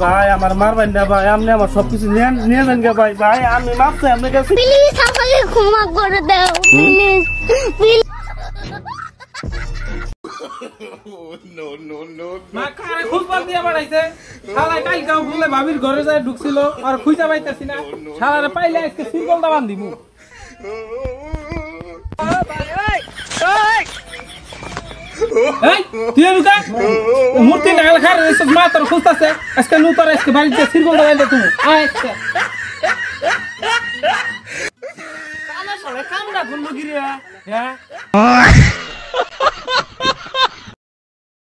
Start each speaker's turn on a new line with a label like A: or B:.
A: ভাই আমার মারবেন না ভাই, আপনি আমার সবকিছু নিয়ে নেন গে ভাই। ভাই আমি মাপছি আপনার কাছে,
B: প্লিজ আমাকে ক্ষমা করে দাও প্লিজ প্লিজ।
C: মা কারে খুলবার দিয়া বাড়াইছে শালা, কালকেও বলে ভাবির ঘরে যায় ঢুকছিল আর খুঁজা পাইতাছি না, শালারে পাইলে আজকে সিলগলটা বান্ধিমু। এই তুই নুকা মূর্তি নাগাল খার এসব মা তোর খুঁজতাছে, আজকে নু তোর আজকে বাড়িতে সিলগলটা বাঁধতে তুমি আজকে
A: আমার সবাই কামড়া ধরলো গিরে। হ্যাঁ